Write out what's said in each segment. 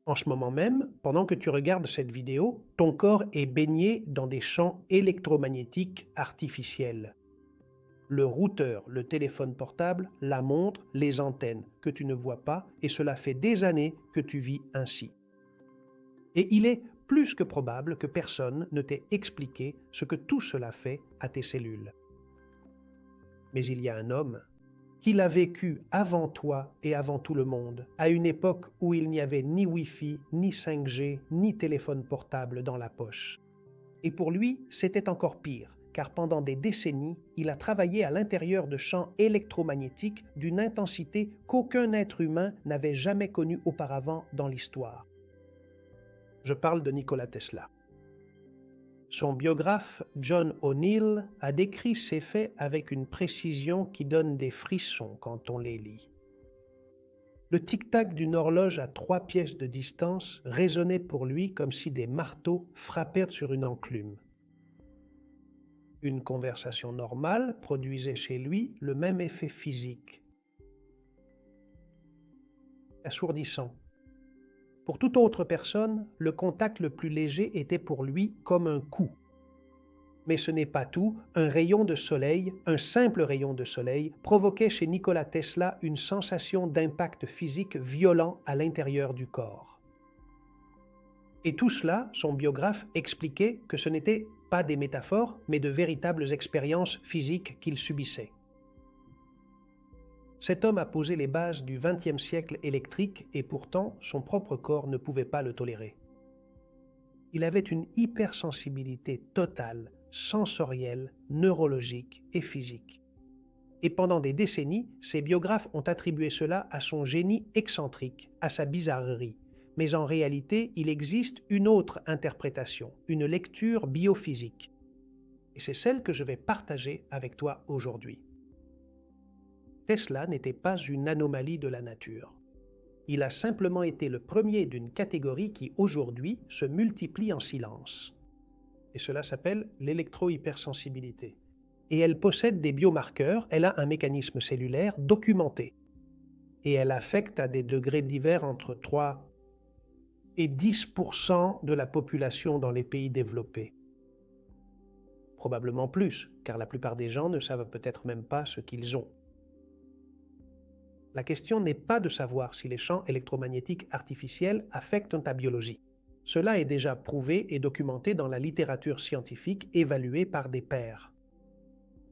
En ce moment même, pendant que tu regardes cette vidéo, ton corps est baigné dans des champs électromagnétiques artificiels. Le routeur, le téléphone portable, la montre, les antennes que tu ne vois pas, et cela fait des années que tu vis ainsi. Et il est plus que probable que personne ne t'ait expliqué ce que tout cela fait à tes cellules. Mais il y a un homme qui l'a vécu avant toi et avant tout le monde, à une époque où il n'y avait ni Wi-Fi, ni 5G, ni téléphone portable dans la poche. Et pour lui, c'était encore pire, car pendant des décennies, il a travaillé à l'intérieur de champs électromagnétiques d'une intensité qu'aucun être humain n'avait jamais connue auparavant dans l'histoire. Je parle de Nikola Tesla. Son biographe John O'Neill a décrit ces faits avec une précision qui donne des frissons quand on les lit. Le tic-tac d'une horloge à 3 pièces de distance résonnait pour lui comme si des marteaux frappaient sur une enclume. Une conversation normale produisait chez lui le même effet physique. Assourdissant. Pour toute autre personne, le contact le plus léger était pour lui comme un coup. Mais ce n'est pas tout, un rayon de soleil, un simple rayon de soleil, provoquait chez Nikola Tesla une sensation d'impact physique violent à l'intérieur du corps. Et tout cela, son biographe expliquait que ce n'était pas des métaphores, mais de véritables expériences physiques qu'il subissait. Cet homme a posé les bases du XXe siècle électrique et pourtant son propre corps ne pouvait pas le tolérer. Il avait une hypersensibilité totale, sensorielle, neurologique et physique. Et pendant des décennies, ses biographes ont attribué cela à son génie excentrique, à sa bizarrerie. Mais en réalité, il existe une autre interprétation, une lecture biophysique. Et c'est celle que je vais partager avec toi aujourd'hui. Tesla n'était pas une anomalie de la nature. Il a simplement été le premier d'une catégorie qui, aujourd'hui, se multiplie en silence. Et cela s'appelle l'électro-hypersensibilité. Et elle possède des biomarqueurs, elle a un mécanisme cellulaire documenté. Et elle affecte à des degrés divers entre 3 et 10% de la population dans les pays développés. Probablement plus, car la plupart des gens ne savent peut-être même pas ce qu'ils ont. La question n'est pas de savoir si les champs électromagnétiques artificiels affectent ta biologie. Cela est déjà prouvé et documenté dans la littérature scientifique évaluée par des pairs.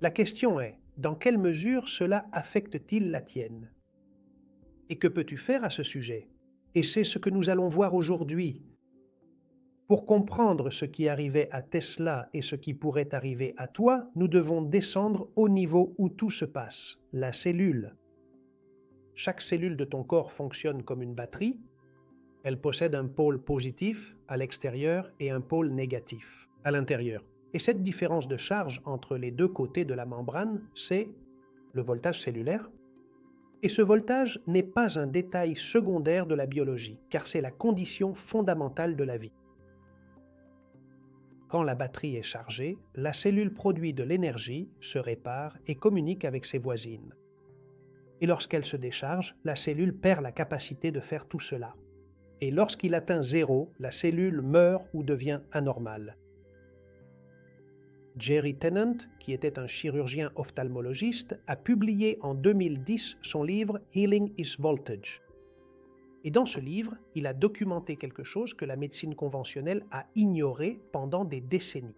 La question est, dans quelle mesure cela affecte-t-il la tienne? Et que peux-tu faire à ce sujet? Et c'est ce que nous allons voir aujourd'hui. Pour comprendre ce qui arrivait à Tesla et ce qui pourrait arriver à toi, nous devons descendre au niveau où tout se passe, la cellule. Chaque cellule de ton corps fonctionne comme une batterie. Elle possède un pôle positif à l'extérieur et un pôle négatif à l'intérieur. Et cette différence de charge entre les deux côtés de la membrane, c'est le voltage cellulaire. Et ce voltage n'est pas un détail secondaire de la biologie, car c'est la condition fondamentale de la vie. Quand la batterie est chargée, la cellule produit de l'énergie, se répare et communique avec ses voisines. Et lorsqu'elle se décharge, la cellule perd la capacité de faire tout cela. Et lorsqu'il atteint zéro, la cellule meurt ou devient anormale. Jerry Tennant, qui était un chirurgien ophtalmologiste, a publié en 2010 son livre Healing is Voltage. Et dans ce livre, il a documenté quelque chose que la médecine conventionnelle a ignoré pendant des décennies.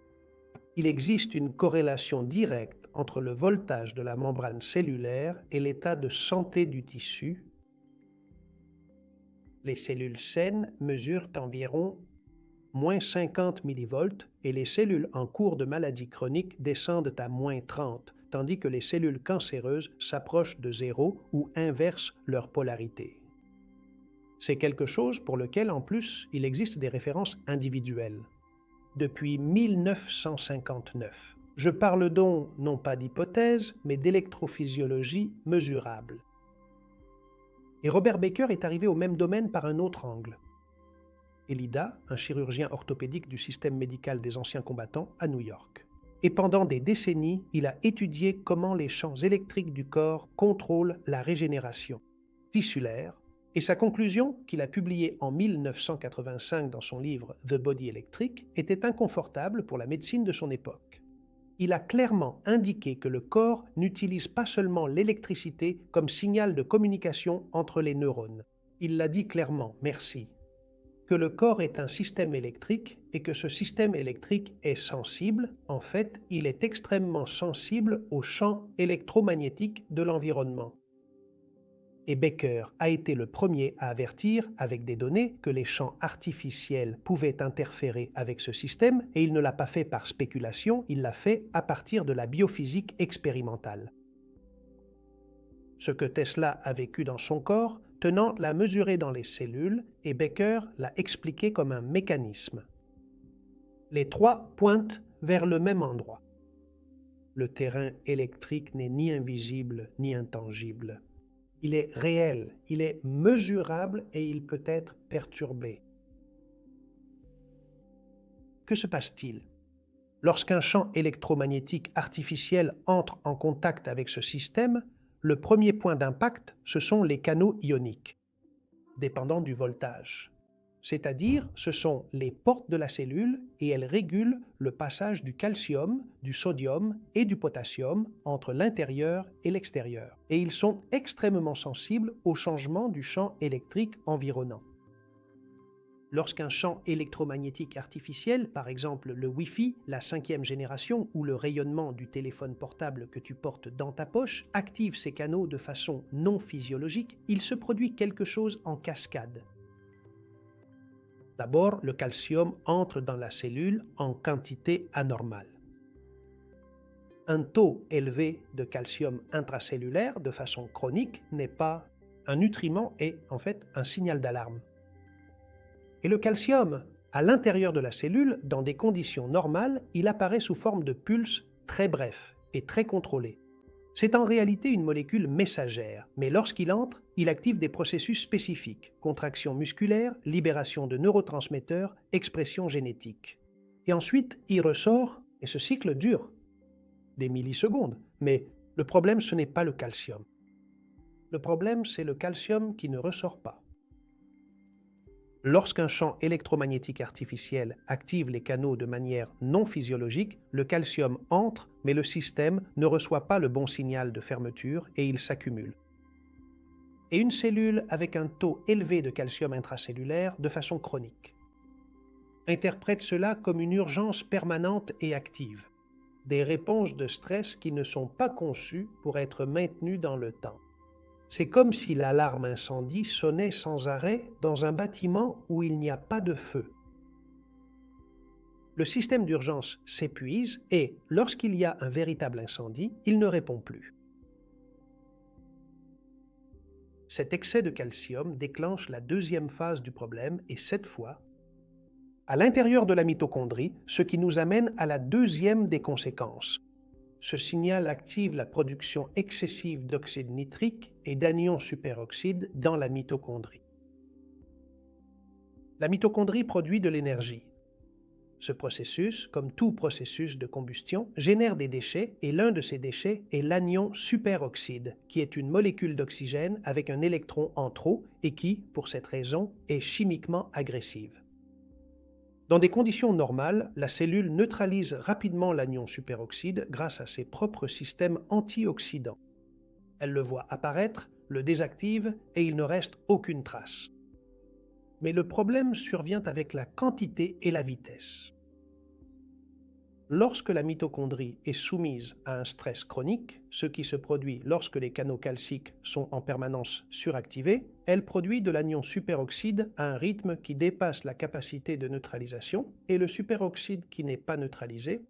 Il existe une corrélation directe entre le voltage de la membrane cellulaire et l'état de santé du tissu. Les cellules saines mesurent environ moins 50 millivolts et les cellules en cours de maladie chronique descendent à moins 30, tandis que les cellules cancéreuses s'approchent de zéro ou inversent leur polarité. C'est quelque chose pour lequel, en plus, il existe des références individuelles. Depuis 1959. Je parle donc non pas d'hypothèse, mais d'électrophysiologie mesurable. Et Robert Baker est arrivé au même domaine par un autre angle. Elida, un chirurgien orthopédique du système médical des anciens combattants à New York. Et pendant des décennies, il a étudié comment les champs électriques du corps contrôlent la régénération tissulaire Et sa conclusion, qu'il a publiée en 1985 dans son livre The Body Electric, était inconfortable pour la médecine de son époque. Il a clairement indiqué que le corps n'utilise pas seulement l'électricité comme signal de communication entre les neurones. Il l'a dit clairement, merci. Que le corps est un système électrique et que ce système électrique est sensible, en fait, il est extrêmement sensible aux champs électromagnétiques de l'environnement. Et Becker a été le premier à avertir, avec des données, que les champs artificiels pouvaient interférer avec ce système, et il ne l'a pas fait par spéculation, il l'a fait à partir de la biophysique expérimentale. Ce que Tesla a vécu dans son corps, Tennant l'a mesuré dans les cellules, et Becker l'a expliqué comme un mécanisme. Les trois pointent vers le même endroit. Le terrain électrique n'est ni invisible ni intangible. Il est réel, il est mesurable et il peut être perturbé. Que se passe-t-il? Lorsqu'un champ électromagnétique artificiel entre en contact avec ce système, le premier point d'impact, ce sont les canaux ioniques, dépendant du voltage. C'est-à-dire, ce sont les portes de la cellule et elles régulent le passage du calcium, du sodium et du potassium entre l'intérieur et l'extérieur. Et ils sont extrêmement sensibles au changement du champ électrique environnant. Lorsqu'un champ électromagnétique artificiel, par exemple le Wi-Fi, la 5e génération ou le rayonnement du téléphone portable que tu portes dans ta poche, active ces canaux de façon non physiologique, il se produit quelque chose en cascade. D'abord, le calcium entre dans la cellule en quantité anormale. Un taux élevé de calcium intracellulaire de façon chronique n'est pas un nutriment et en fait un signal d'alarme. Et le calcium, à l'intérieur de la cellule, dans des conditions normales, il apparaît sous forme de pulses très brefs et très contrôlés. C'est en réalité une molécule messagère, mais lorsqu'il entre, il active des processus spécifiques, contraction musculaire, libération de neurotransmetteurs, expression génétique. Et ensuite, il ressort, et ce cycle dure des millisecondes. Mais le problème, ce n'est pas le calcium. Le problème, c'est le calcium qui ne ressort pas. Lorsqu'un champ électromagnétique artificiel active les canaux de manière non physiologique, le calcium entre, mais le système ne reçoit pas le bon signal de fermeture et il s'accumule. Et une cellule avec un taux élevé de calcium intracellulaire de façon chronique interprète cela comme une urgence permanente et active, des réponses de stress qui ne sont pas conçues pour être maintenues dans le temps. C'est comme si l'alarme incendie sonnait sans arrêt dans un bâtiment où il n'y a pas de feu. Le système d'urgence s'épuise et, lorsqu'il y a un véritable incendie, il ne répond plus. Cet excès de calcium déclenche la deuxième phase du problème et cette fois, à l'intérieur de la mitochondrie, ce qui nous amène à la deuxième des conséquences. Ce signal active la production excessive d'oxyde nitrique et d'anions superoxydes dans la mitochondrie. La mitochondrie produit de l'énergie. Ce processus, comme tout processus de combustion, génère des déchets et l'un de ces déchets est l'anion superoxyde, qui est une molécule d'oxygène avec un électron en trop et qui, pour cette raison, est chimiquement agressive. Dans des conditions normales, la cellule neutralise rapidement l'anion superoxyde grâce à ses propres systèmes antioxydants. Elle le voit apparaître, le désactive et il ne reste aucune trace. Mais le problème survient avec la quantité et la vitesse. Lorsque la mitochondrie est soumise à un stress chronique, ce qui se produit lorsque les canaux calciques sont en permanence suractivés, elle produit de l'anion superoxyde à un rythme qui dépasse la capacité de neutralisation et le superoxyde qui n'est pas neutralisé.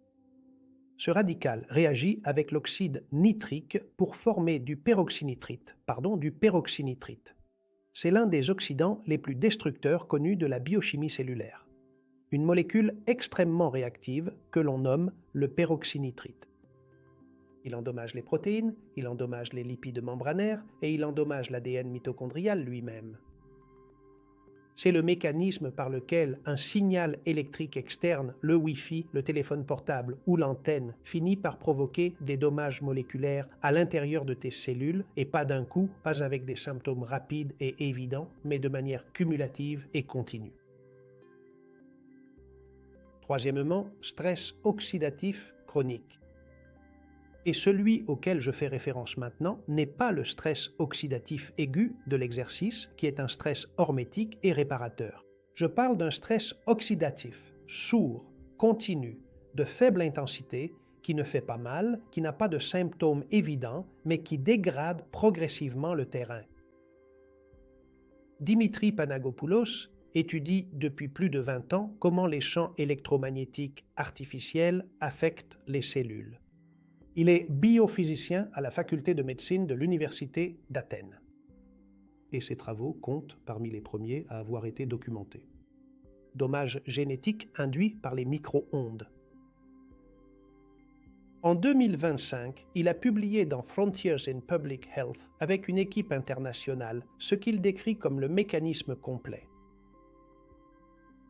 Ce radical réagit avec l'oxyde nitrique pour former du peroxynitrite. C'est l'un des oxydants les plus destructeurs connus de la biochimie cellulaire. Une molécule extrêmement réactive que l'on nomme le peroxynitrite. Il endommage les protéines, il endommage les lipides membranaires et il endommage l'ADN mitochondrial lui-même. C'est le mécanisme par lequel un signal électrique externe, le Wi-Fi, le téléphone portable ou l'antenne, finit par provoquer des dommages moléculaires à l'intérieur de tes cellules, et pas d'un coup, pas avec des symptômes rapides et évidents, mais de manière cumulative et continue. Troisièmement, stress oxydatif chronique. Et celui auquel je fais référence maintenant n'est pas le stress oxydatif aigu de l'exercice, qui est un stress hormétique et réparateur. Je parle d'un stress oxydatif, sourd, continu, de faible intensité, qui ne fait pas mal, qui n'a pas de symptômes évidents, mais qui dégrade progressivement le terrain. Dimitri Panagopoulos étudie depuis plus de 20 ans comment les champs électromagnétiques artificiels affectent les cellules. Il est biophysicien à la faculté de médecine de l'Université d'Athènes. Et ses travaux comptent parmi les premiers à avoir été documentés. Dommages génétiques induits par les micro-ondes. En 2025, il a publié dans Frontiers in Public Health avec une équipe internationale ce qu'il décrit comme le mécanisme complet.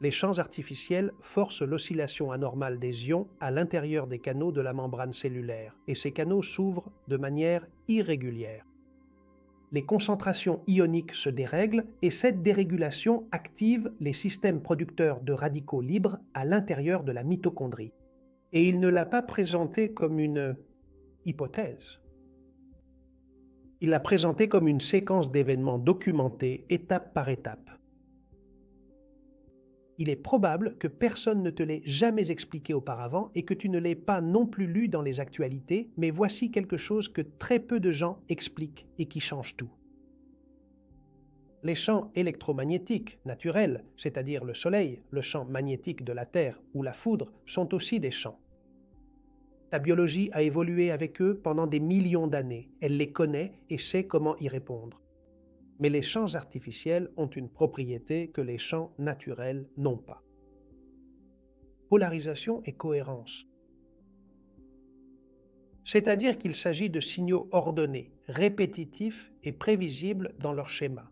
Les champs artificiels forcent l'oscillation anormale des ions à l'intérieur des canaux de la membrane cellulaire, et ces canaux s'ouvrent de manière irrégulière. Les concentrations ioniques se dérèglent, et cette dérégulation active les systèmes producteurs de radicaux libres à l'intérieur de la mitochondrie. Et il ne l'a pas présenté comme une hypothèse. Il l'a présenté comme une séquence d'événements documentés étape par étape. Il est probable que personne ne te l'ait jamais expliqué auparavant et que tu ne l'aies pas non plus lu dans les actualités, mais voici quelque chose que très peu de gens expliquent et qui change tout. Les champs électromagnétiques naturels, c'est-à-dire le Soleil, le champ magnétique de la Terre ou la foudre, sont aussi des champs. Ta biologie a évolué avec eux pendant des millions d'années. Elle les connaît et sait comment y répondre. Mais les champs artificiels ont une propriété que les champs naturels n'ont pas. Polarisation et cohérence. C'est-à-dire qu'il s'agit de signaux ordonnés, répétitifs et prévisibles dans leur schéma.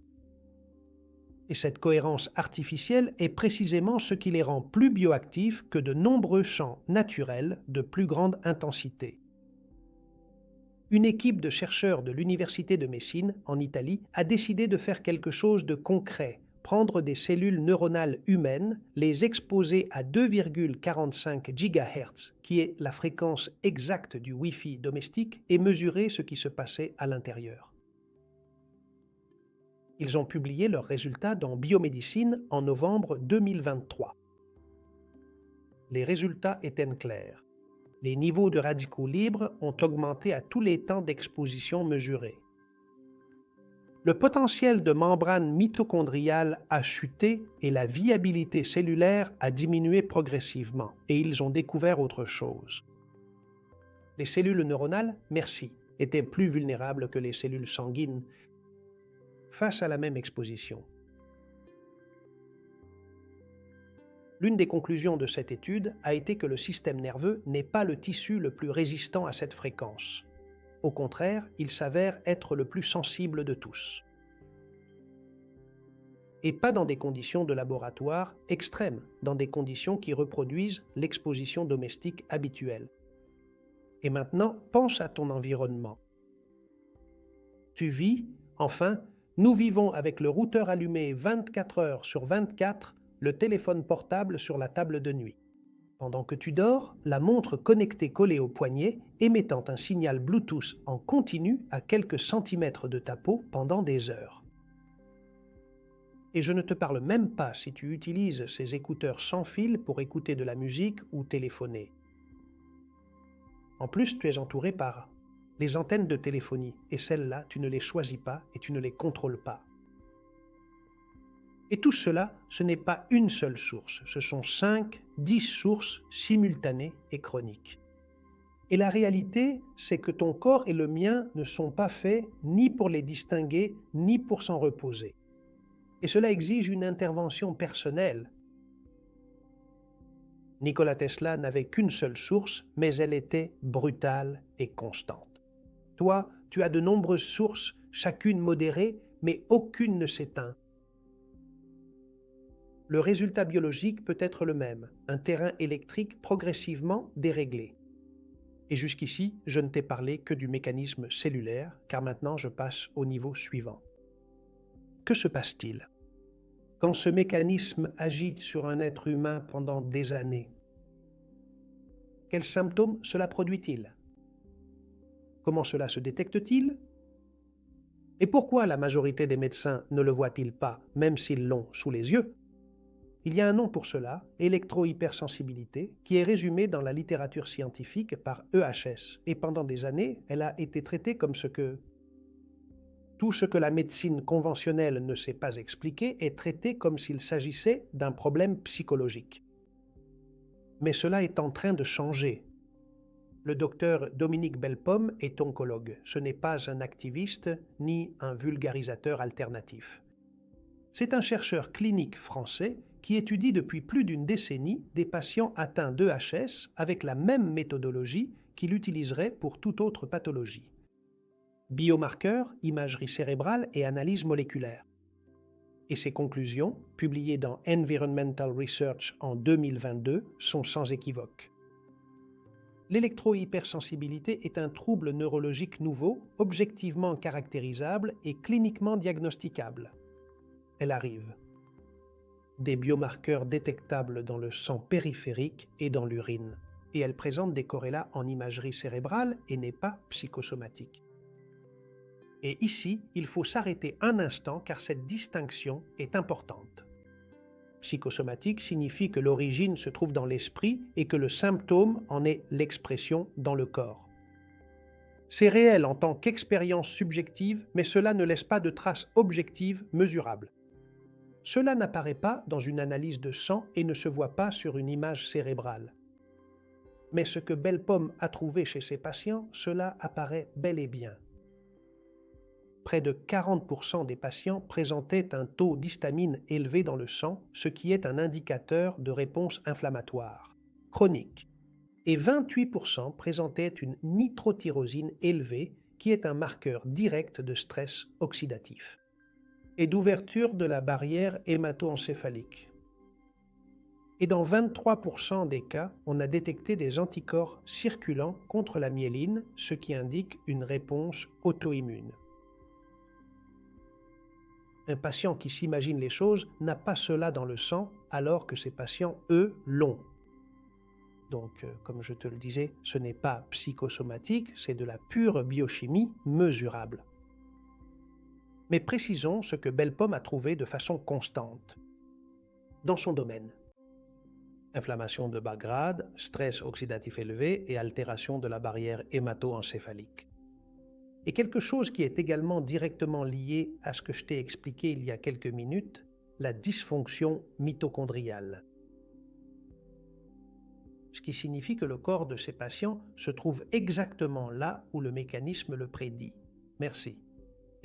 Et cette cohérence artificielle est précisément ce qui les rend plus bioactifs que de nombreux champs naturels de plus grande intensité. Une équipe de chercheurs de l'Université de Messine, en Italie, a décidé de faire quelque chose de concret, prendre des cellules neuronales humaines, les exposer à 2,45 GHz, qui est la fréquence exacte du Wi-Fi domestique, et mesurer ce qui se passait à l'intérieur. Ils ont publié leurs résultats dans Biomédecine en novembre 2023. Les résultats étaient clairs. Les niveaux de radicaux libres ont augmenté à tous les temps d'exposition mesurés. Le potentiel de membrane mitochondriale a chuté et la viabilité cellulaire a diminué progressivement, et ils ont découvert autre chose. Les cellules neuronales, merci, étaient plus vulnérables que les cellules sanguines face à la même exposition. L'une des conclusions de cette étude a été que le système nerveux n'est pas le tissu le plus résistant à cette fréquence. Au contraire, il s'avère être le plus sensible de tous. Et pas dans des conditions de laboratoire extrêmes, dans des conditions qui reproduisent l'exposition domestique habituelle. Et maintenant, pense à ton environnement. Tu vis, enfin, nous vivons avec le routeur allumé 24 heures sur 24, le téléphone portable sur la table de nuit. Pendant que tu dors, la montre connectée collée au poignet, émettant un signal Bluetooth en continu à quelques centimètres de ta peau pendant des heures. Et je ne te parle même pas si tu utilises ces écouteurs sans fil pour écouter de la musique ou téléphoner. En plus, tu es entouré par les antennes de téléphonie, et celles-là, tu ne les choisis pas et tu ne les contrôles pas. Et tout cela, ce n'est pas une seule source, ce sont 5, 10 sources simultanées et chroniques. Et la réalité, c'est que ton corps et le mien ne sont pas faits ni pour les distinguer, ni pour s'en reposer. Et cela exige une intervention personnelle. Nikola Tesla n'avait qu'une seule source, mais elle était brutale et constante. Toi, tu as de nombreuses sources, chacune modérée, mais aucune ne s'éteint. le résultat biologique peut être le même, un terrain électrique progressivement déréglé. Et jusqu'ici, je ne t'ai parlé que du mécanisme cellulaire, car maintenant je passe au niveau suivant. Que se passe-t-il? Quand ce mécanisme agit sur un être humain pendant des années, quels symptômes cela produit-il? Comment cela se détecte-t-il? Et pourquoi la majorité des médecins ne le voient-ils pas, même s'ils l'ont sous les yeux? Il y a un nom pour cela, électrohypersensibilité, qui est résumé dans la littérature scientifique par EHS, et pendant des années, elle a été traitée comme tout ce que la médecine conventionnelle ne sait pas expliquer est traité comme s'il s'agissait d'un problème psychologique. Mais cela est en train de changer. Le docteur Dominique Bellepomme est oncologue. Ce n'est pas un activiste ni un vulgarisateur alternatif. C'est un chercheur clinique français qui étudie depuis plus d'une décennie des patients atteints d'EHS avec la même méthodologie qu'il utiliserait pour toute autre pathologie. Biomarqueurs, imagerie cérébrale et analyse moléculaire. Et ses conclusions, publiées dans Environmental Research en 2022, sont sans équivoque. L'électrohypersensibilité est un trouble neurologique nouveau, objectivement caractérisable et cliniquement diagnosticable. Elle arrive. Des biomarqueurs détectables dans le sang périphérique et dans l'urine, et elle présente des corrélats en imagerie cérébrale et n'est pas psychosomatique. Et ici, il faut s'arrêter un instant car cette distinction est importante. Psychosomatique signifie que l'origine se trouve dans l'esprit et que le symptôme en est l'expression dans le corps. C'est réel en tant qu'expérience subjective, mais cela ne laisse pas de traces objectives mesurables. Cela n'apparaît pas dans une analyse de sang et ne se voit pas sur une image cérébrale. Mais ce que Bellepomme a trouvé chez ses patients, cela apparaît bel et bien. Près de 40% des patients présentaient un taux d'histamine élevé dans le sang, ce qui est un indicateur de réponse inflammatoire chronique. Et 28% présentaient une nitrotyrosine élevée, qui est un marqueur direct de stress oxydatif et d'ouverture de la barrière hémato-encéphalique. Et dans 23% des cas, on a détecté des anticorps circulant contre la myéline, ce qui indique une réponse auto-immune. Un patient qui s'imagine les choses n'a pas cela dans le sang, alors que ces patients, eux, l'ont. Donc, comme je te le disais, ce n'est pas psychosomatique, c'est de la pure biochimie mesurable. Mais précisons ce que Bellepomme a trouvé de façon constante dans son domaine. Inflammation de bas grade, stress oxydatif élevé et altération de la barrière hémato-encéphalique. Et quelque chose qui est également directement lié à ce que je t'ai expliqué il y a quelques minutes, la dysfonction mitochondriale. Ce qui signifie que le corps de ces patients se trouve exactement là où le mécanisme le prédit. Merci.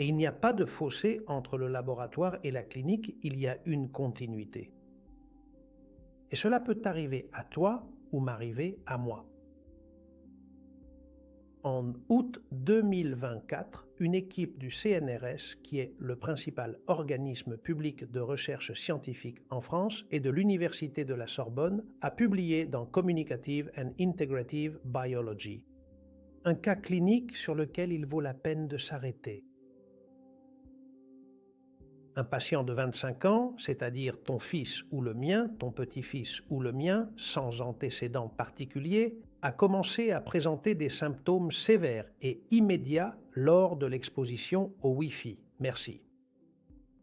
Et il n'y a pas de fossé entre le laboratoire et la clinique, il y a une continuité. Et cela peut arriver à toi ou m'arriver à moi. En août 2024, une équipe du CNRS, qui est le principal organisme public de recherche scientifique en France, et de l'Université de la Sorbonne, a publié dans Communicative and Integrative Biology un cas clinique sur lequel il vaut la peine de s'arrêter. Un patient de 25 ans, c'est-à-dire ton fils ou le mien, ton petit-fils ou le mien, sans antécédent particulier, a commencé à présenter des symptômes sévères et immédiats lors de l'exposition au Wi-Fi. Merci.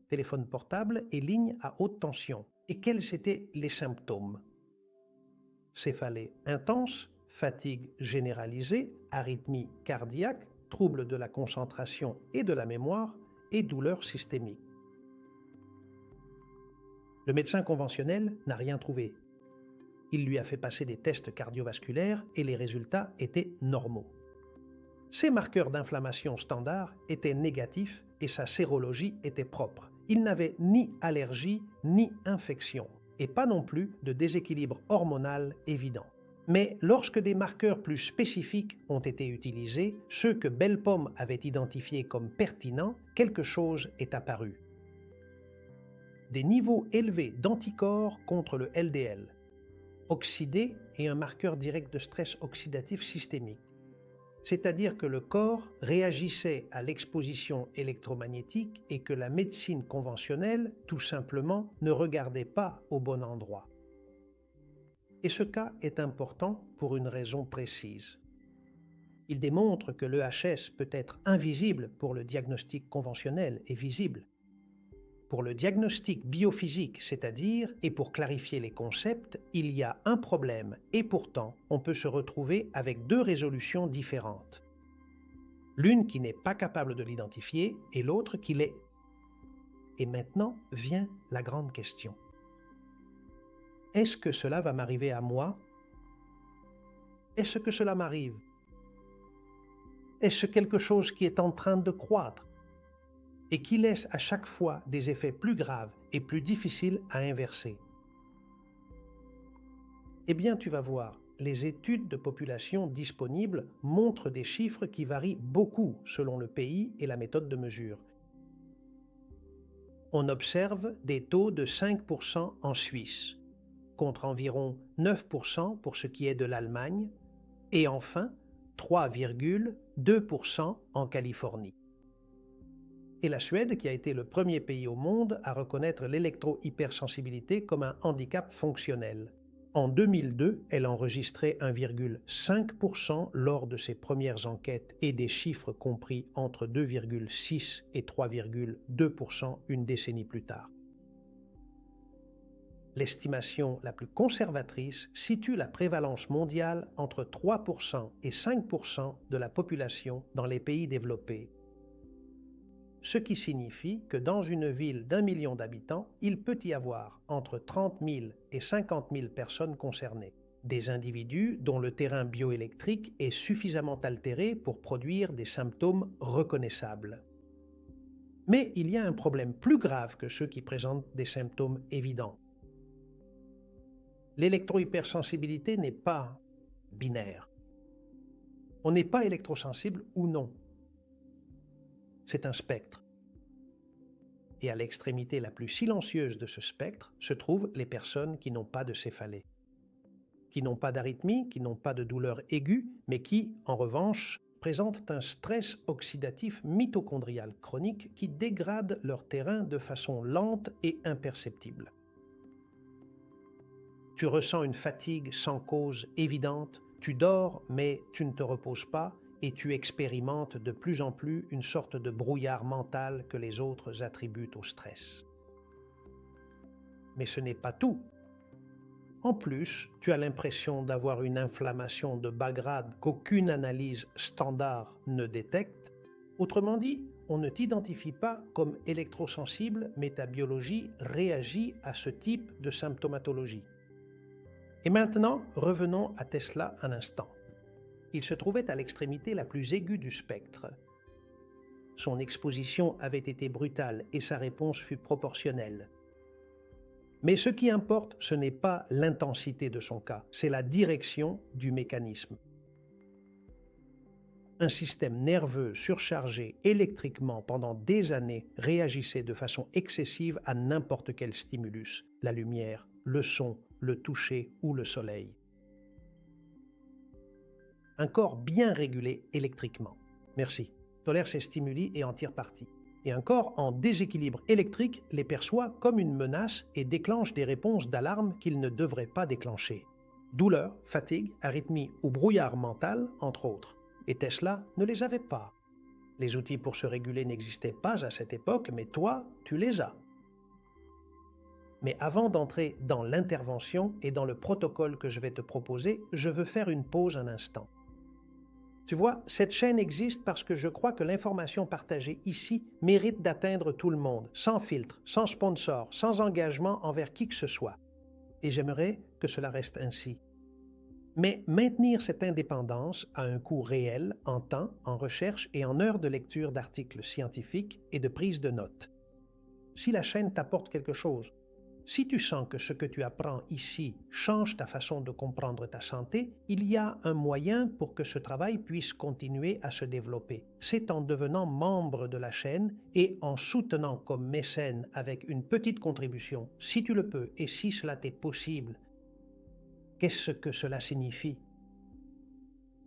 Téléphone portable et ligne à haute tension. Et quels étaient les symptômes? Céphalée intense, fatigue généralisée, arythmie cardiaque, troubles de la concentration et de la mémoire et douleurs systémiques. Le médecin conventionnel n'a rien trouvé. Il lui a fait passer des tests cardiovasculaires et les résultats étaient normaux. Ses marqueurs d'inflammation standard étaient négatifs et sa sérologie était propre. Il n'avait ni allergie ni infection et pas non plus de déséquilibre hormonal évident. Mais lorsque des marqueurs plus spécifiques ont été utilisés, ceux que Bellepomme avait identifiés comme pertinents, quelque chose est apparu. des niveaux élevés d'anticorps contre le LDL. Oxydé est un marqueur direct de stress oxydatif systémique, c'est-à-dire que le corps réagissait à l'exposition électromagnétique et que la médecine conventionnelle, tout simplement, ne regardait pas au bon endroit. Et ce cas est important pour une raison précise. Il démontre que l'EHS peut être invisible pour le diagnostic conventionnel et visible. Pour le diagnostic biophysique, c'est-à-dire, et pour clarifier les concepts, il y a un problème et pourtant on peut se retrouver avec deux résolutions différentes. L'une qui n'est pas capable de l'identifier et l'autre qui l'est. Et maintenant vient la grande question. Est-ce que cela va m'arriver à moi? Est-ce que cela m'arrive? Est-ce quelque chose qui est en train de croître et qui laisse à chaque fois des effets plus graves et plus difficiles à inverser? Eh bien, tu vas voir, les études de population disponibles montrent des chiffres qui varient beaucoup selon le pays et la méthode de mesure. On observe des taux de 5% en Suisse, contre environ 9% pour ce qui est de l'Allemagne, et enfin 3,2% en Californie. Et la Suède, qui a été le premier pays au monde à reconnaître l'électro-hypersensibilité comme un handicap fonctionnel. En 2002, elle enregistrait 1,5% lors de ses premières enquêtes et des chiffres compris entre 2,6 et 3,2% une décennie plus tard. L'estimation la plus conservatrice situe la prévalence mondiale entre 3% et 5% de la population dans les pays développés, ce qui signifie que dans une ville d'1 million d'habitants, il peut y avoir entre 30 000 et 50 000 personnes concernées, des individus dont le terrain bioélectrique est suffisamment altéré pour produire des symptômes reconnaissables. Mais il y a un problème plus grave que ceux qui présentent des symptômes évidents. L'électro-hypersensibilité n'est pas binaire. On n'est pas électrosensible ou non. C'est un spectre. Et à l'extrémité la plus silencieuse de ce spectre se trouvent les personnes qui n'ont pas de céphalée, qui n'ont pas d'arythmie, qui n'ont pas de douleur aiguë, mais qui, en revanche, présentent un stress oxydatif mitochondrial chronique qui dégrade leur terrain de façon lente et imperceptible. Tu ressens une fatigue sans cause évidente, tu dors mais tu ne te reposes pas et tu expérimentes de plus en plus une sorte de brouillard mental que les autres attribuent au stress. Mais ce n'est pas tout. En plus, tu as l'impression d'avoir une inflammation de bas grade qu'aucune analyse standard ne détecte. Autrement dit, on ne t'identifie pas comme électrosensible, mais ta biologie réagit à ce type de symptomatologie. Et maintenant, revenons à Tesla un instant. Il se trouvait à l'extrémité la plus aiguë du spectre. Son exposition avait été brutale et sa réponse fut proportionnelle. Mais ce qui importe, ce n'est pas l'intensité de son cas, c'est la direction du mécanisme. Un système nerveux surchargé électriquement pendant des années réagissait de façon excessive à n'importe quel stimulus, la lumière, le son, le toucher ou le soleil. Un corps bien régulé électriquement. Merci. Tolère ces stimuli et en tire parti. Et un corps en déséquilibre électrique les perçoit comme une menace et déclenche des réponses d'alarme qu'il ne devrait pas déclencher. Douleur, fatigue, arythmie ou brouillard mental, entre autres. Et Tesla ne les avait pas. Les outils pour se réguler n'existaient pas à cette époque, mais toi, tu les as. Mais avant d'entrer dans l'intervention et dans le protocole que je vais te proposer, je veux faire une pause un instant. Tu vois, cette chaîne existe parce que je crois que l'information partagée ici mérite d'atteindre tout le monde, sans filtre, sans sponsor, sans engagement envers qui que ce soit. Et j'aimerais que cela reste ainsi. Mais maintenir cette indépendance a un coût réel en temps, en recherche et en heures de lecture d'articles scientifiques et de prise de notes. Si la chaîne t'apporte quelque chose, Si tu sens que ce que tu apprends ici change ta façon de comprendre ta santé, il y a un moyen pour que ce travail puisse continuer à se développer. C'est en devenant membre de la chaîne et en soutenant comme mécène avec une petite contribution, si tu le peux et si cela t'est possible. Qu'est-ce que cela signifie?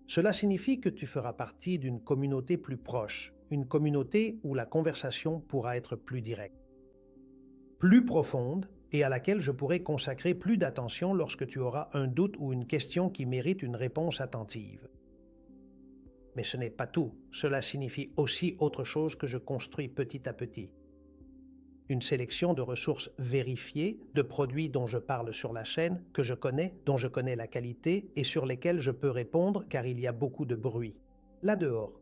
Cela signifie que tu feras partie d'une communauté plus proche, une communauté où la conversation pourra être plus directe, plus profonde et à laquelle je pourrai consacrer plus d'attention lorsque tu auras un doute ou une question qui mérite une réponse attentive. Mais ce n'est pas tout, cela signifie aussi autre chose que je construis petit à petit. Une sélection de ressources vérifiées, de produits dont je parle sur la chaîne, que je connais, dont je connais la qualité et sur lesquels je peux répondre car il y a beaucoup de bruit, là dehors.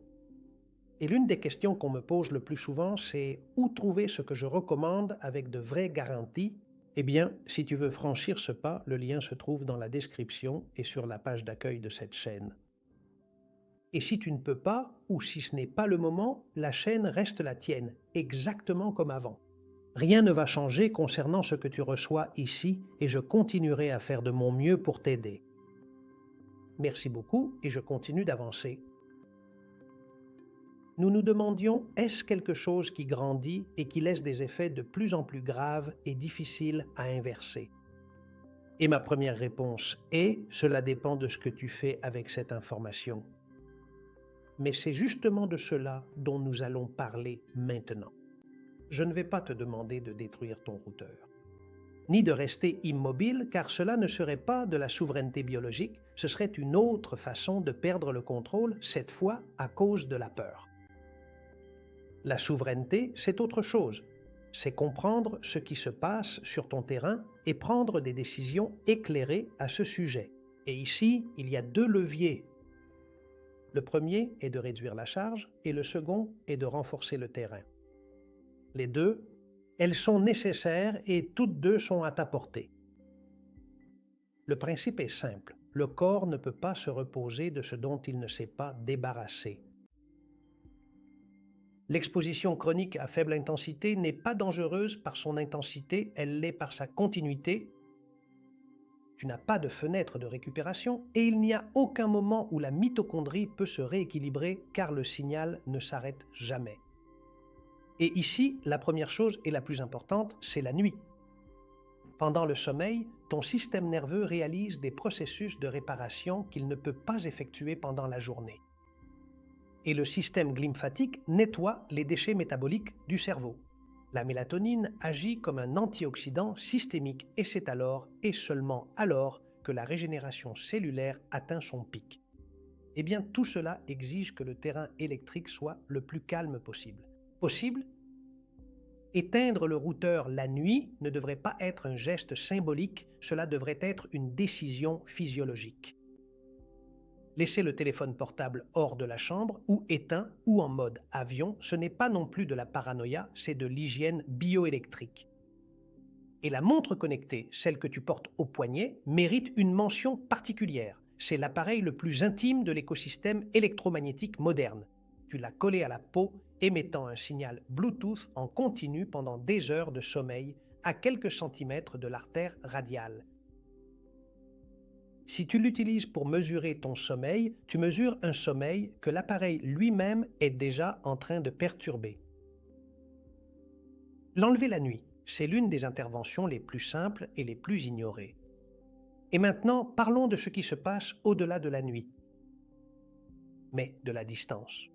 Et l'une des questions qu'on me pose le plus souvent, c'est où trouver ce que je recommande avec de vraies garanties? Eh bien, si tu veux franchir ce pas, le lien se trouve dans la description et sur la page d'accueil de cette chaîne. Et si tu ne peux pas, ou si ce n'est pas le moment, la chaîne reste la tienne, exactement comme avant. Rien ne va changer concernant ce que tu reçois ici et je continuerai à faire de mon mieux pour t'aider. Merci beaucoup et je continue d'avancer. Nous nous demandions, est-ce quelque chose qui grandit et qui laisse des effets de plus en plus graves et difficiles à inverser? Et ma première réponse est, cela dépend de ce que tu fais avec cette information. Mais c'est justement de cela dont nous allons parler maintenant. Je ne vais pas te demander de détruire ton routeur, ni de rester immobile, car cela ne serait pas de la souveraineté biologique, ce serait une autre façon de perdre le contrôle, cette fois à cause de la peur. La souveraineté, c'est autre chose. C'est comprendre ce qui se passe sur ton terrain et prendre des décisions éclairées à ce sujet. Et ici, il y a deux leviers. Le premier est de réduire la charge et le second est de renforcer le terrain. Les deux, elles sont nécessaires et toutes deux sont à ta portée. Le principe est simple. Le corps ne peut pas se reposer de ce dont il ne s'est pas débarrassé. L'exposition chronique à faible intensité n'est pas dangereuse par son intensité, elle l'est par sa continuité. Tu n'as pas de fenêtre de récupération et il n'y a aucun moment où la mitochondrie peut se rééquilibrer car le signal ne s'arrête jamais. Et ici, la première chose et la plus importante, c'est la nuit. Pendant le sommeil, ton système nerveux réalise des processus de réparation qu'il ne peut pas effectuer pendant la journée. Et le système glymphatique nettoie les déchets métaboliques du cerveau. La mélatonine agit comme un antioxydant systémique et c'est alors et seulement alors que la régénération cellulaire atteint son pic. Eh bien, tout cela exige que le terrain électrique soit le plus calme possible. Possible? Éteindre le routeur la nuit ne devrait pas être un geste symbolique, cela devrait être une décision physiologique. Laisser le téléphone portable hors de la chambre, ou éteint, ou en mode avion, ce n'est pas non plus de la paranoïa, c'est de l'hygiène bioélectrique. Et la montre connectée, celle que tu portes au poignet, mérite une mention particulière. C'est l'appareil le plus intime de l'écosystème électromagnétique moderne. Tu l'as collé à la peau, émettant un signal Bluetooth en continu pendant des heures de sommeil à quelques centimètres de l'artère radiale. Si tu l'utilises pour mesurer ton sommeil, tu mesures un sommeil que l'appareil lui-même est déjà en train de perturber. L'enlever la nuit, c'est l'une des interventions les plus simples et les plus ignorées. Et maintenant, parlons de ce qui se passe au-delà de la nuit, mais de la distance.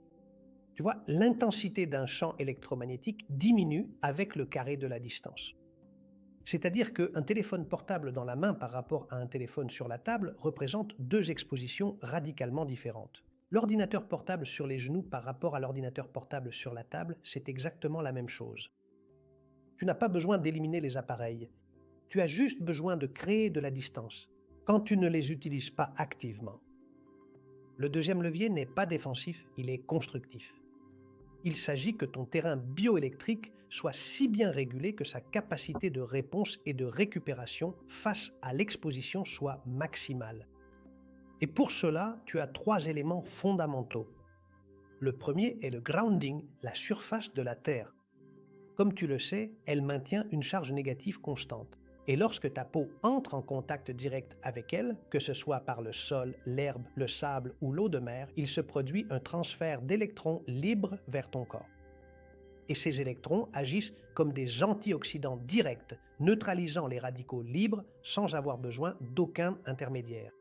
Tu vois, l'intensité d'un champ électromagnétique diminue avec le carré de la distance. C'est-à-dire qu'un téléphone portable dans la main par rapport à un téléphone sur la table représente deux expositions radicalement différentes. L'ordinateur portable sur les genoux par rapport à l'ordinateur portable sur la table, c'est exactement la même chose. Tu n'as pas besoin d'éliminer les appareils. Tu as juste besoin de créer de la distance, quand tu ne les utilises pas activement. Le deuxième levier n'est pas défensif, il est constructif. Il s'agit que ton terrain bioélectrique soit si bien régulé que sa capacité de réponse et de récupération face à l'exposition soit maximale. Et pour cela, tu as trois éléments fondamentaux. Le premier est le grounding, la surface de la Terre. Comme tu le sais, elle maintient une charge négative constante. Et lorsque ta peau entre en contact direct avec elle, que ce soit par le sol, l'herbe, le sable ou l'eau de mer, il se produit un transfert d'électrons libres vers ton corps. Et ces électrons agissent comme des antioxydants directs, neutralisant les radicaux libres sans avoir besoin d'aucun intermédiaire.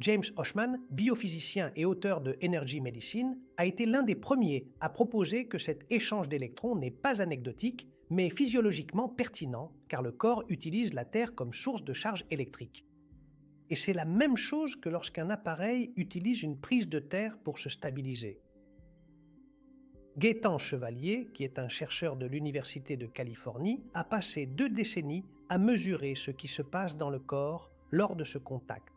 James Oschman, biophysicien et auteur de Energy Medicine, a été l'un des premiers à proposer que cet échange d'électrons n'est pas anecdotique, mais physiologiquement pertinent, car le corps utilise la Terre comme source de charge électrique. Et c'est la même chose que lorsqu'un appareil utilise une prise de terre pour se stabiliser. Gaétan Chevalier, qui est un chercheur de l'Université de Californie, a passé 2 décennies à mesurer ce qui se passe dans le corps lors de ce contact.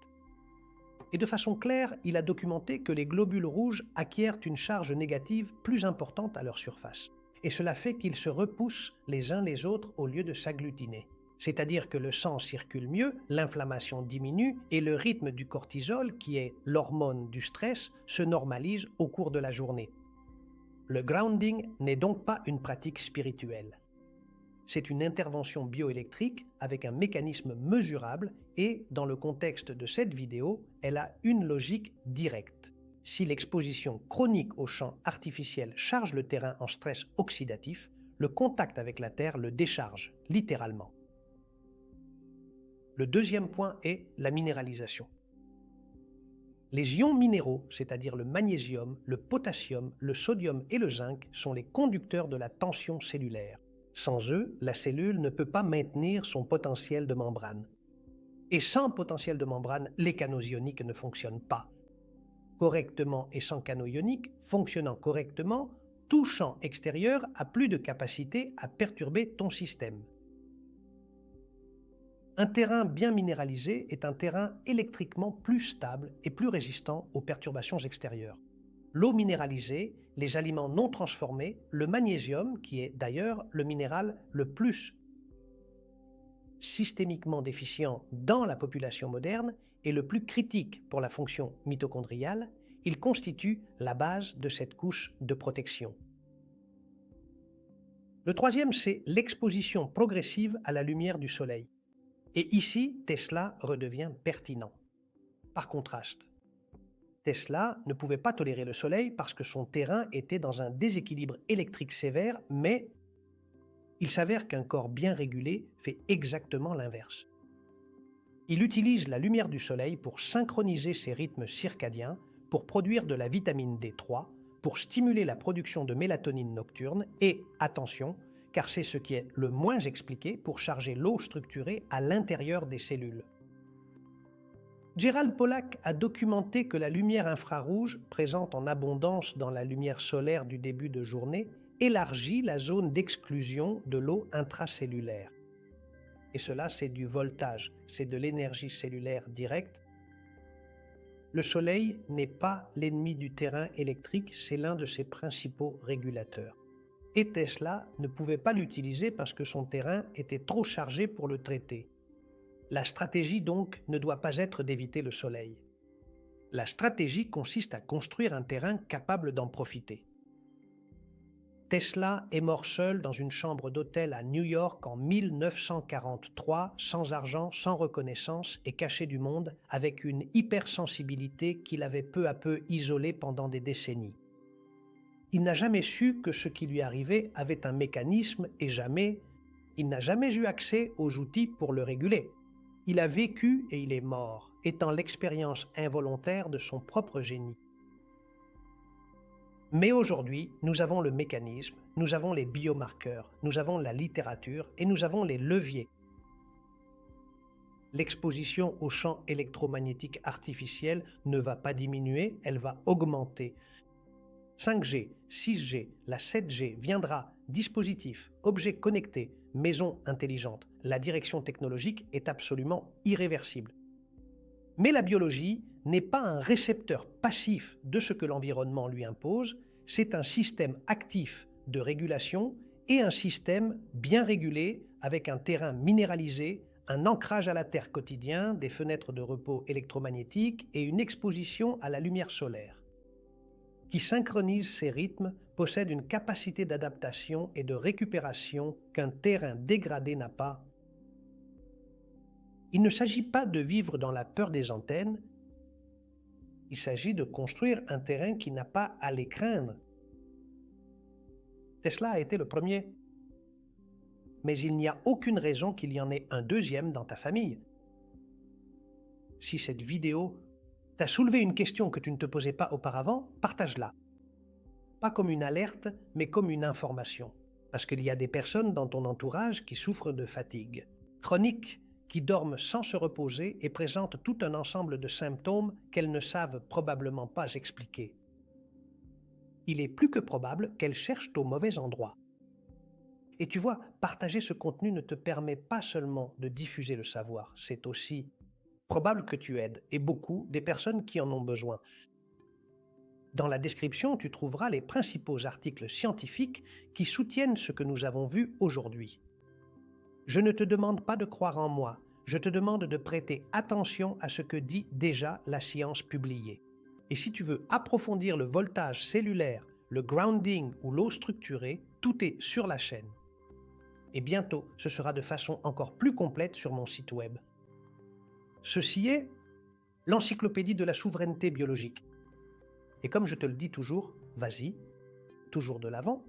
Et de façon claire, il a documenté que les globules rouges acquièrent une charge négative plus importante à leur surface. Et cela fait qu'ils se repoussent les uns les autres au lieu de s'agglutiner. C'est-à-dire que le sang circule mieux, l'inflammation diminue et le rythme du cortisol, qui est l'hormone du stress, se normalise au cours de la journée. Le grounding n'est donc pas une pratique spirituelle. C'est une intervention bioélectrique avec un mécanisme mesurable et, dans le contexte de cette vidéo, elle a une logique directe. Si l'exposition chronique aux champs artificiels charge le terrain en stress oxydatif, le contact avec la Terre le décharge, littéralement. Le deuxième point est la minéralisation. Les ions minéraux, c'est-à-dire le magnésium, le potassium, le sodium et le zinc, sont les conducteurs de la tension cellulaire. Sans eux, la cellule ne peut pas maintenir son potentiel de membrane. Et sans potentiel de membrane, les canaux ioniques ne fonctionnent pas. Correctement et sans canaux ioniques, fonctionnant correctement, tout champ extérieur a plus de capacité à perturber ton système. Un terrain bien minéralisé est un terrain électriquement plus stable et plus résistant aux perturbations extérieures. L'eau minéralisée, les aliments non transformés, le magnésium, qui est d'ailleurs le minéral le plus systémiquement déficient dans la population moderne et le plus critique pour la fonction mitochondriale, il constitue la base de cette couche de protection. Le troisième, c'est l'exposition progressive à la lumière du soleil. Et ici, Tesla redevient pertinent. Par contraste, Tesla ne pouvait pas tolérer le soleil parce que son terrain était dans un déséquilibre électrique sévère, mais il s'avère qu'un corps bien régulé fait exactement l'inverse. Il utilise la lumière du soleil pour synchroniser ses rythmes circadiens, pour produire de la vitamine D3, pour stimuler la production de mélatonine nocturne et, attention, car c'est ce qui est le moins expliqué, pour charger l'eau structurée à l'intérieur des cellules. Gerald Pollack a documenté que la lumière infrarouge, présente en abondance dans la lumière solaire du début de journée, élargit la zone d'exclusion de l'eau intracellulaire. Et cela, c'est du voltage, c'est de l'énergie cellulaire directe. Le soleil n'est pas l'ennemi du terrain électrique, c'est l'un de ses principaux régulateurs. Et Tesla ne pouvait pas l'utiliser parce que son terrain était trop chargé pour le traiter. La stratégie donc ne doit pas être d'éviter le soleil. La stratégie consiste à construire un terrain capable d'en profiter. Tesla est mort seul dans une chambre d'hôtel à New York en 1943, sans argent, sans reconnaissance et caché du monde, avec une hypersensibilité qu'il avait peu à peu isolée pendant des décennies. Il n'a jamais su que ce qui lui arrivait avait un mécanisme et il n'a jamais eu accès aux outils pour le réguler. Il a vécu et il est mort, étant l'expérience involontaire de son propre génie. Mais aujourd'hui, nous avons le mécanisme, nous avons les biomarqueurs, nous avons la littérature et nous avons les leviers. L'exposition aux champs électromagnétiques artificiels ne va pas diminuer, elle va augmenter. 5G, 6G, la 7G viendra, dispositifs, objets connectés, maisons intelligentes. La direction technologique est absolument irréversible. Mais la biologie n'est pas un récepteur passif de ce que l'environnement lui impose, c'est un système actif de régulation et un système bien régulé avec un terrain minéralisé, un ancrage à la Terre quotidien, des fenêtres de repos électromagnétiques et une exposition à la lumière solaire. Qui synchronise ces rythmes, possède une capacité d'adaptation et de récupération qu'un terrain dégradé n'a pas. Il ne s'agit pas de vivre dans la peur des antennes, il s'agit de construire un terrain qui n'a pas à les craindre. Tesla a été le premier. Mais il n'y a aucune raison qu'il y en ait un deuxième dans ta famille. Si cette vidéo t'a soulevé une question que tu ne te posais pas auparavant, partage-la. Pas comme une alerte, mais comme une information. Parce qu'il y a des personnes dans ton entourage qui souffrent de fatigue chronique, qui dorment sans se reposer et présentent tout un ensemble de symptômes qu'elles ne savent probablement pas expliquer. Il est plus que probable qu'elles cherchent au mauvais endroit. Et tu vois, partager ce contenu ne te permet pas seulement de diffuser le savoir, c'est aussi probable que tu aides, et beaucoup, des personnes qui en ont besoin. Dans la description, tu trouveras les principaux articles scientifiques qui soutiennent ce que nous avons vu aujourd'hui. Je ne te demande pas de croire en moi, je te demande de prêter attention à ce que dit déjà la science publiée. Et si tu veux approfondir le voltage cellulaire, le grounding ou l'eau structurée, tout est sur la chaîne. Et bientôt, ce sera de façon encore plus complète sur mon site web. Ceci est l'encyclopédie de la souveraineté biologique. Et comme je te le dis toujours, vas-y, toujours de l'avant,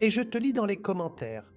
et je te lis dans les commentaires.